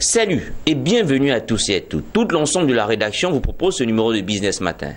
Salut et bienvenue à tous et à toutes. Tout l'ensemble de la rédaction vous propose ce numéro de Business Matin.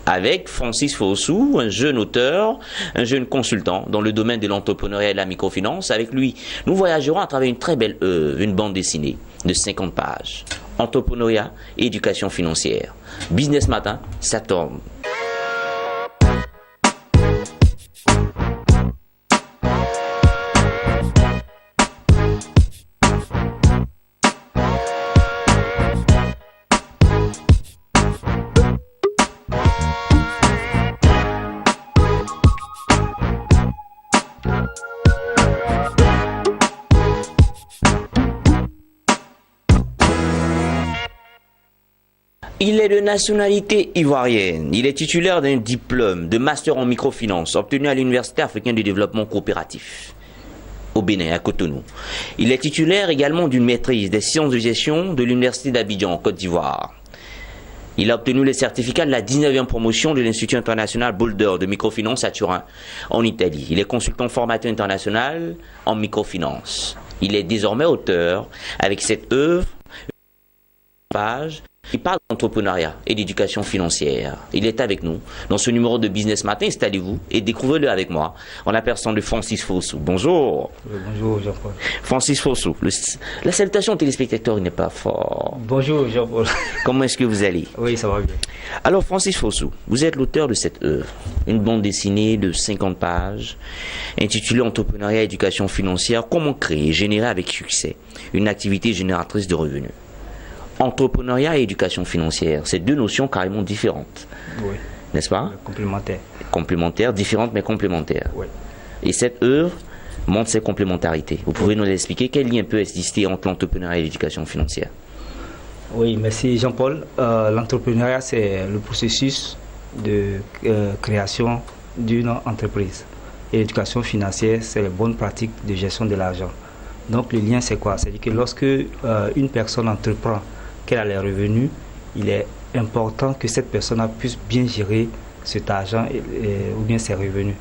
Avec Francis Fossou, un jeune auteur, un jeune consultant dans le domaine de l'entrepreneuriat et de la microfinance. Avec lui, nous voyagerons à travers une très belle œuvre, une bande dessinée de 50 pages. Entrepreneuriat et éducation financière. Business Matin, ça tourne. Il est de nationalité ivoirienne. Il est titulaire d'un diplôme de master en microfinance obtenu à l'Université africaine de développement coopératif au Bénin, à Cotonou. Il est titulaire également d'une maîtrise des sciences de gestion de l'Université d'Abidjan, en Côte d'Ivoire. Il a obtenu le certificat de la 19e promotion de l'Institut international Boulder de microfinance à Turin, en Italie. Il est consultant formateur international en microfinance. Il est désormais auteur avec cette œuvre, il parle d'entrepreneuriat et d'éducation financière. Il est avec nous dans ce numéro de Business Matin. Installez-vous et découvrez-le avec moi en la personne de Francis Fossou. Bonjour. Bonjour Jean-Paul. Francis Fossou. La salutation aux téléspectateurs n'est pas fort. Bonjour Jean-Paul. Comment est-ce que vous allez? Oui, ça va bien. Alors Francis Fossou, vous êtes l'auteur de cette œuvre, une bande dessinée de 50 pages intitulée Entrepreneuriat et éducation financière. Comment créer et générer avec succès une activité génératrice de revenus? Entrepreneuriat et éducation financière, c'est deux notions carrément différentes. Oui. N'est-ce pas? Complémentaires. Complémentaires, différentes mais complémentaires. Oui. Et cette œuvre montre ses complémentarités. Vous pouvez nous expliquer quel lien peut exister entre l'entrepreneuriat et l'éducation financière? Oui, merci Jean-Paul. L'entrepreneuriat, c'est le processus de création d'une entreprise. Et l'éducation financière, c'est les bonnes pratiques de gestion de l'argent. Donc le lien, c'est quoi? C'est-à-dire que lorsque une personne entreprend, qu'elle a les revenus, il est important que cette personne puisse bien gérer cet argent ou bien ses revenus.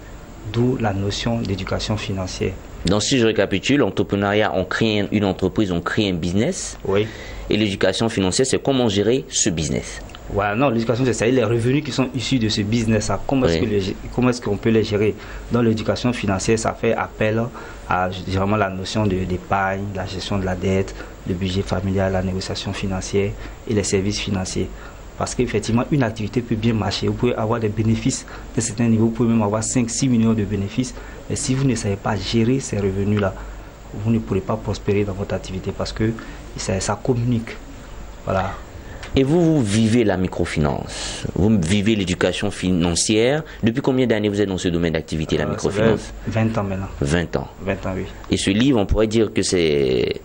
D'où la notion d'éducation financière. Donc si je récapitule, l'entrepreneuriat, on crée une entreprise, on crée un business. Oui. Et l'éducation financière, c'est comment gérer ce business. Voilà, non, l'éducation, c'est les revenus qui sont issus de ce business-là. Comment est-ce qu'on peut les gérer? Dans l'éducation financière, ça fait appel à vraiment la notion d'épargne, la gestion de la dette, le budget familial, la négociation financière et les services financiers. Parce qu'effectivement, une activité peut bien marcher. Vous pouvez avoir des bénéfices de certains niveaux, vous pouvez même avoir 5-6 millions de bénéfices. Mais si vous ne savez pas gérer ces revenus-là, vous ne pourrez pas prospérer dans votre activité parce que ça communique. Voilà. Et vous vivez la microfinance, vous vivez l'éducation financière. Depuis combien d'années vous êtes dans ce domaine d'activité, la microfinance? 20 ans maintenant. 20 ans. 20 ans, oui. Et ce livre, on pourrait dire que c'est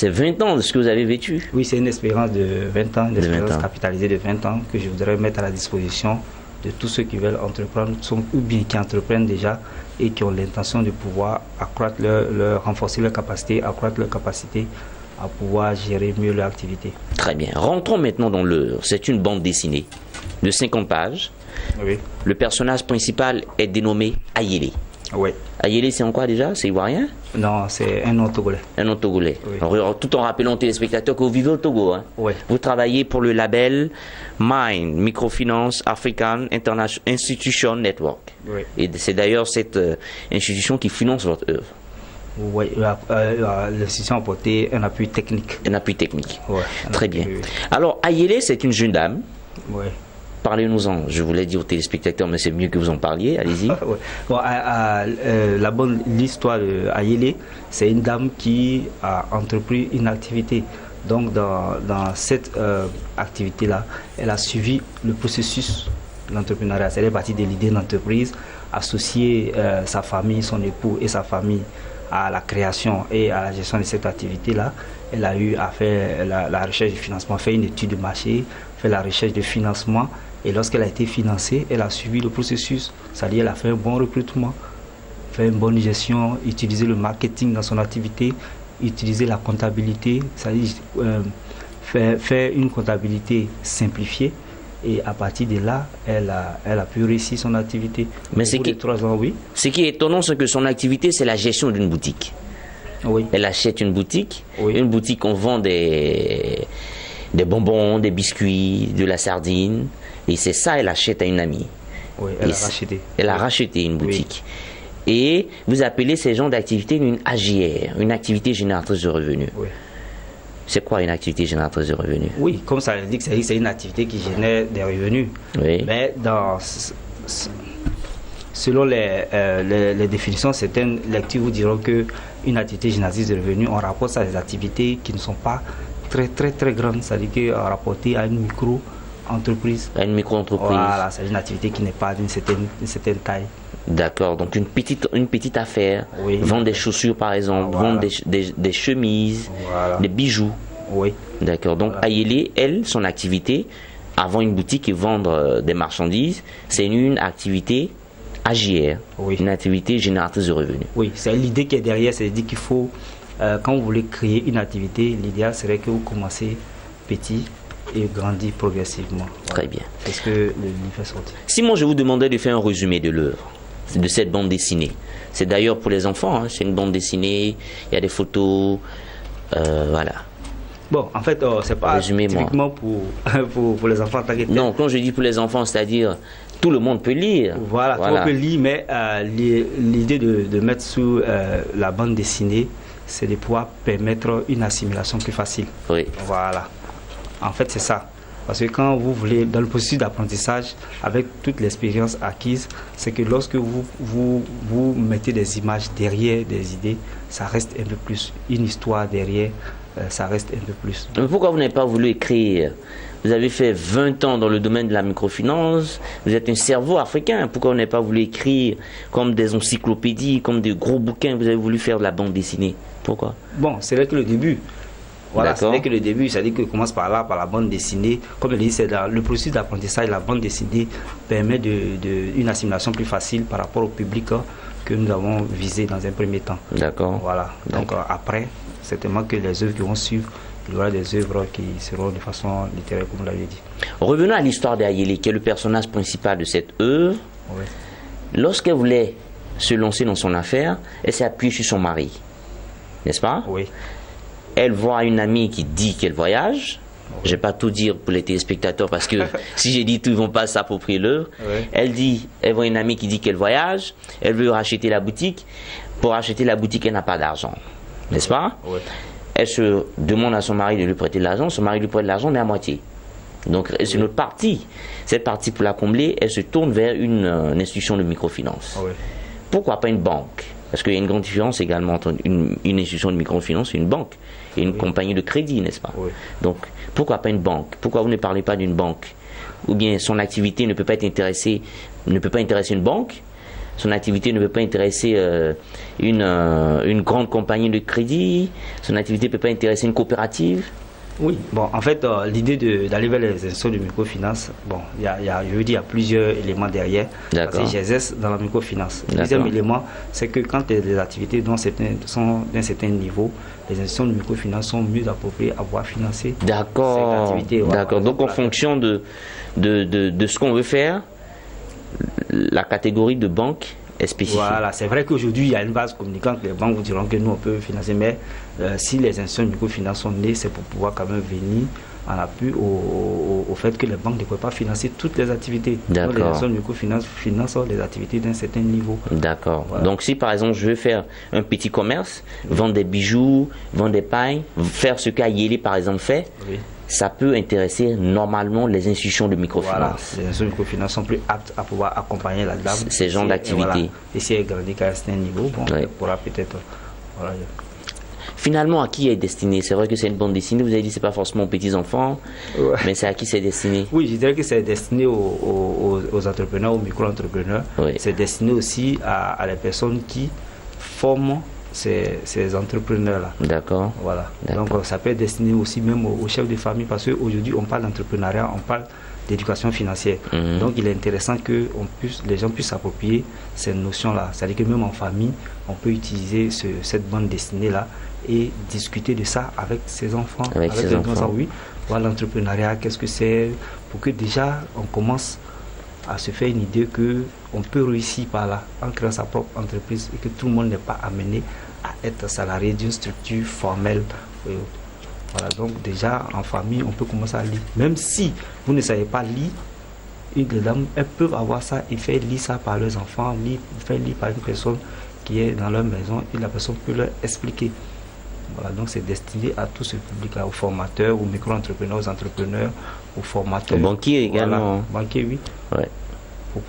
20 ans de ce que vous avez vécu? Oui, c'est une expérience de 20 ans, une expérience capitalisée de 20 ans que je voudrais mettre à la disposition de tous ceux qui veulent entreprendre ou bien qui entreprennent déjà et qui ont l'intention de pouvoir accroître renforcer leur capacité, accroître leur capacité à pouvoir gérer mieux leur activité. Très bien. Rentrons maintenant dans l'œuvre. C'est une bande dessinée de 50 pages. Oui. Le personnage principal est dénommé Ayele. Oui. Ayele, c'est en quoi déjà? C'est ivoirien? Non, c'est un nom togolais. Un nom togolais. Oui. Alors, tout en rappelant aux téléspectateurs que vous vivez au Togo. Hein? Oui. Vous travaillez pour le label Mind Microfinance African Institution Network. Oui. Et c'est d'ailleurs cette institution qui finance votre œuvre. Oui, l'institution a apporté un appui technique. Un appui technique. Ouais, très bien. Oui. Alors, Ayele, c'est une jeune dame. Oui. Parlez-nous-en. Je voulais dire aux téléspectateurs, mais c'est mieux que vous en parliez. Allez-y. Ouais. Bon, l'histoire d'Ayele, c'est une dame qui a entrepris une activité. Donc, dans cette activité-là, elle a suivi le processus de l'entrepreneuriat. Elle est partie de l'idée d'entreprise, associer sa famille, son époux et sa famille à la création et à la gestion de cette activité-là. Elle a eu à faire la recherche de financement, fait une étude de marché, fait la recherche de financement. Et lorsqu'elle a été financée, elle a suivi le processus. C'est-à-dire qu'elle a fait un bon recrutement, fait une bonne gestion, utilisé le marketing dans son activité, utiliser la comptabilité, c'est-à-dire faire une comptabilité simplifiée. Et à partir de là, elle a pu réussir son activité. Mais ce qui est étonnant, c'est que son activité, c'est la gestion d'une boutique. Oui. Elle achète une boutique. Oui. Une boutique, on vend des bonbons, des biscuits, de la sardine. Et c'est ça, elle achète à une amie. Oui, elle a racheté. Elle a racheté une boutique. Et vous appelez ces genres d'activité une AGR, une activité génératrice de revenus. Oui. C'est quoi une activité génératrice de revenus? Oui, comme ça l'indique, c'est une activité qui génère des revenus. Oui. Mais selon les définitions, certaines lectures vous diront qu'une activité génératrice de revenus, on rapporte ça à des activités qui ne sont pas très grandes, c'est-à-dire qu'on rapporté à une micro-entreprise. À une micro-entreprise. Voilà, c'est une activité qui n'est pas d'une certaine taille. D'accord, donc une petite affaire, Oui. vendre des chaussures par exemple, Voilà. vendre des chemises, Voilà. des bijoux. Oui. D'accord, donc Voilà. Ayele, elle, son activité, avant une boutique et vendre des marchandises, c'est une activité AGR, Oui. une activité génératrice de revenus. Oui, c'est l'idée qui est derrière, c'est-à-dire qu'il faut, quand vous voulez créer une activité, l'idéal serait que vous commencez petit et grandissez progressivement. Très bien. C'est ce que le livre fait sortir. Si moi je vous demandais de faire un résumé de l'œuvre, de cette bande dessinée, c'est d'ailleurs pour les enfants, hein, c'est une bande dessinée, il y a des photos, voilà. Bon, en fait, c'est pas Résumez-moi. typiquement pour les enfants en tant que tel. Non, quand je dis pour les enfants, c'est-à-dire tout le monde peut lire. Voilà, tout le monde peut lire, mais l'idée de mettre sous la bande dessinée, c'est de pouvoir permettre une assimilation plus facile. Oui. Voilà. En fait, c'est ça. Parce que quand vous voulez, dans le processus d'apprentissage, avec toute l'expérience acquise, c'est que lorsque vous mettez des images derrière des idées, ça reste un peu plus. Une histoire derrière, ça reste un peu plus. Mais pourquoi vous n'avez pas voulu écrire? Vous avez fait 20 ans dans le domaine de la microfinance, vous êtes un cerveau africain, pourquoi vous n'avez pas voulu écrire comme des encyclopédies, comme des gros bouquins, vous avez voulu faire de la bande dessinée? Pourquoi? Bon, c'est là que le début. Voilà, D'accord. c'est que le début, c'est-à-dire que commence par là, par la bande dessinée. Comme je l'ai dit, c'est le processus d'apprentissage, la bande dessinée permet une assimilation plus facile par rapport au public que nous avons visé dans un premier temps. D'accord. Voilà. Donc après, certainement que les œuvres qui vont suivre, il y aura des œuvres qui seront de façon littéraire, comme vous l'avez dit. Revenons à l'histoire d'Ayele, qui est le personnage principal de cette œuvre. Oui. Lorsqu'elle voulait se lancer dans son affaire, elle s'est appuyée sur son mari. N'est-ce pas? Oui. Elle voit une amie qui dit qu'elle voyage. Je ne vais pas tout dire pour les téléspectateurs parce que si j'ai dit tout, ils ne vont pas s'approprier l'œuvre. Oui. Elle voit une amie qui dit qu'elle voyage. Elle veut racheter la boutique. Pour racheter la boutique, elle n'a pas d'argent. N'est-ce pas? Oui. Elle se demande à son mari de lui prêter de l'argent. Son mari lui prête de l'argent, mais à moitié. Donc, c'est une autre partie. Cette partie, pour la combler, elle se tourne vers une institution de microfinance. Oui. Pourquoi pas une banque? Parce qu'il y a une grande différence également entre une institution de microfinance et une banque. Et une compagnie de crédit, n'est-ce pas? Oui. Donc, pourquoi pas une banque? Pourquoi vous ne parlez pas d'une banque? Ou bien son activité ne peut pas intéresser une banque? Son activité ne peut pas intéresser une grande compagnie de crédit? Son activité ne peut pas intéresser une coopérative? Oui, bon, en fait, l'idée d'aller vers les institutions de microfinance, bon, il y a plusieurs éléments derrière. Parce D'accord. que j'exerce dans la microfinance. Le D'accord. deuxième élément, c'est que quand les activités sont d'un certain niveau, les institutions de microfinance sont mieux appropriées à pouvoir financer cette D'accord. activité. Voilà. D'accord. Donc, en fonction de ce qu'on veut faire, la catégorie de banque est spécifique. Voilà, c'est vrai qu'aujourd'hui, il y a une base communicante. Les banques vous diront que nous, on peut financer, mais si les institutions de microfinance sont nées, c'est pour pouvoir quand même venir en appui au fait que les banques ne peuvent pas financer toutes les activités. D'accord. Donc, les institutions de microfinance financent les activités d'un certain niveau. D'accord. Voilà. Donc, si par exemple, je veux faire un petit commerce, vendre des bijoux, vendre des pailles, faire ce qu'Ayele, par exemple, fait, Oui. ça peut intéresser normalement les institutions de Voilà, microfinance. les institutions de microfinance sont plus aptes à pouvoir accompagner la dame. Ces genres d'activités. Voilà. Et si elle grandit à un certain niveau, bon, Oui. elle pourra peut-être. Voilà. Finalement, à qui est destiné? C'est vrai que c'est une bande dessinée, vous avez dit que ce n'est pas forcément aux petits-enfants, Ouais. mais c'est à qui c'est destiné? Oui, je dirais que c'est destiné aux entrepreneurs, aux micro-entrepreneurs. Oui. C'est destiné aussi à les personnes qui forment ces entrepreneurs-là. D'accord. Voilà. D'accord. Donc ça peut être destiné aussi même aux chefs de famille parce qu'aujourd'hui on parle d'entrepreneuriat, on parle d'éducation financière. Mhm. Donc il est intéressant que les gens puissent s'approprier ces notions-là. C'est-à-dire que même en famille, on peut utiliser cette bande dessinée-là et discuter de ça avec ses enfants. Avec ses les enfants. Oui, voir l'entrepreneuriat, qu'est-ce que c'est, pour que déjà on commence à se faire une idée qu'on peut réussir par là en créant sa propre entreprise et que tout le monde n'est pas amené à être salarié d'une structure formelle. Voilà, donc déjà en famille, on peut commencer à lire. Même si vous ne savez pas lire, une des dames, elles peuvent avoir ça et faire lire ça par leurs enfants, faire lire par une personne qui est dans leur maison et la personne peut leur expliquer. Voilà, donc c'est destiné à tout ce public-là, aux formateurs, aux micro-entrepreneurs, aux entrepreneurs, aux formateurs. Aux banquiers également. Voilà, banquiers, oui. Ouais.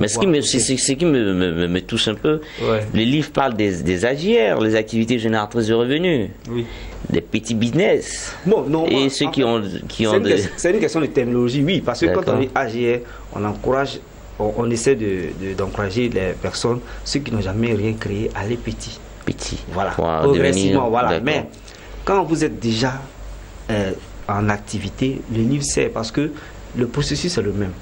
Mais ce qui me touche un peu, ouais. Les livres parlent des AGR, les activités génératrices de revenus, oui. Des petits business. Bon, non, et ceux qui ont c'est une question de terminologie, oui, parce que quand on dit AGR, on encourage, on essaie d'encourager les personnes, ceux qui n'ont jamais rien créé, à aller petit. Petit. Voilà. Progressivement, voilà. Mais quand vous êtes déjà en activité, le livre sert parce que le processus est le même.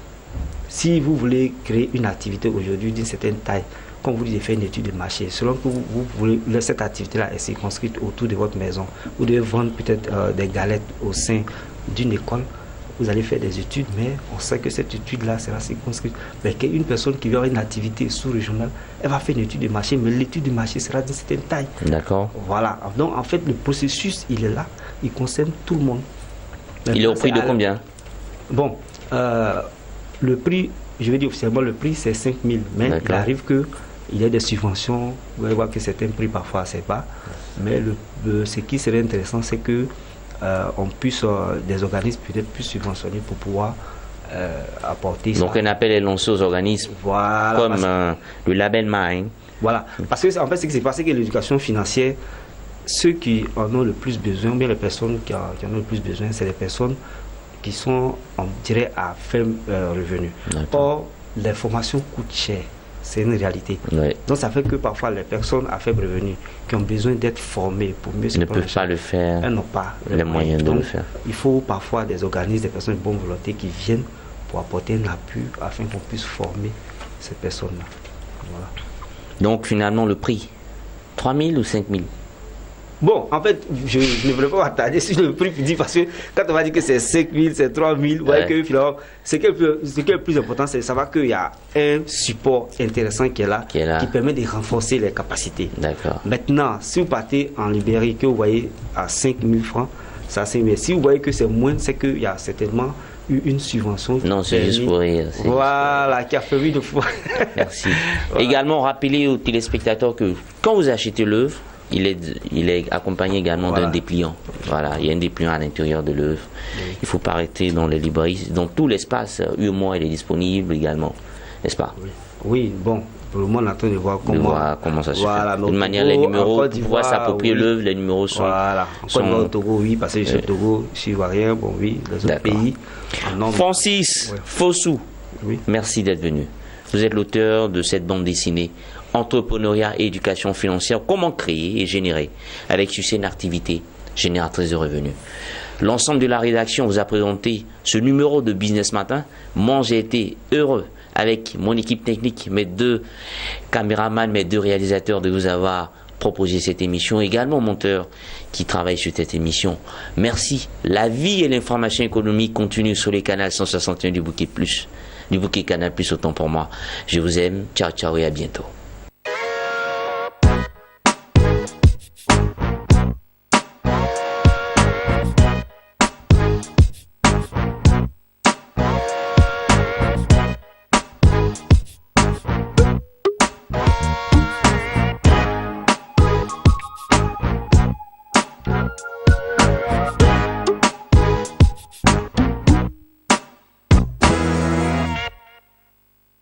Si vous voulez créer une activité aujourd'hui d'une certaine taille, quand vous devez faire une étude de marché, selon que vous voulez, cette activité-là est circonscrite autour de votre maison, vous devez vendre peut-être des galettes au sein d'une école, vous allez faire des études, mais on sait que cette étude-là sera circonscrite. Mais qu'une personne qui veut avoir une activité sous-régionale, elle va faire une étude de marché, mais l'étude de marché sera d'une certaine taille. D'accord. Voilà. Donc en fait, le processus, il est là, il concerne tout le monde. Maintenant, il est au prix de combien? Bon, le prix, je vais dire officiellement, le prix c'est 5 000, mais il arrive qu'il y ait des subventions, vous allez voir que certains prix parfois c'est pas, mais ce qui serait intéressant c'est que on puisse, des organismes peut-être plus subventionnés pour pouvoir apporter ça. Donc un appel est lancé aux organismes, voilà, comme le label Mind. Voilà, parce que en fait ce qui s'est passé, c'est que l'éducation financière, ceux qui en ont le plus besoin, ou bien les personnes qui en ont le plus besoin, c'est les personnes qui sont, on dirait, à faible revenu. Or, les formations coûtent cher. C'est une réalité. Oui. Donc, ça fait que parfois, les personnes à faible revenu qui ont besoin d'être formées pour mieux se ne peuvent pas le faire. Elles n'ont pas les moyens de le faire. Il faut parfois des organismes, des personnes de bonne volonté qui viennent pour apporter un appui afin qu'on puisse former ces personnes-là. Voilà. Donc, finalement, le prix, 3 000 ou 5 000? Bon, en fait, je ne voulais pas m'attarder sur le prix public parce que quand on va dire que c'est 5 000, c'est 3 000, vous voyez que finalement, ce qui est le plus important, c'est de savoir qu'il y a un support intéressant qui est là, qui permet de renforcer les capacités. D'accord. Maintenant, si vous partez en Libérie, que vous voyez à 5 000 francs, ça c'est mieux. Si vous voyez que c'est moins, c'est qu'il y a certainement eu une subvention. Non, c'est juste pour rire. Voilà, qui a fait de fois. Merci. Voilà. Également, rappelez aux téléspectateurs que quand vous achetez l'œuvre, il est accompagné également d'un dépliant. Voilà, il y a un dépliant à l'intérieur de l'œuvre. Oui. Il ne faut pas arrêter dans les librairies. Dans tout l'espace, UMOA, il est disponible également, n'est-ce pas? Oui, bon, pour le moment, on attend de voir comment ça se fait. D'une manière, les numéros, pour pouvoir s'approprier l'œuvre, les numéros sont... Voilà, au Togo, oui, parce que je suis au Togo, je suis ivoirien, bon, oui, les autres pays. Francis Fossou, merci d'être venu. Vous êtes l'auteur de cette bande dessinée Entrepreneuriat et éducation financière, comment créer et générer avec succès une activité génératrice de revenus. L'ensemble de la rédaction vous a présenté ce numéro de Business Matin. Moi, j'ai été heureux avec mon équipe technique, mes 2 caméramans, mes 2 réalisateurs de vous avoir proposé cette émission, également monteur qui travaille sur cette émission. Merci. La vie et l'information économique continuent sur les canaux 161 du Bouquet Plus, du Bouquet Canal Plus, autant pour moi. Je vous aime. Ciao, ciao et à bientôt.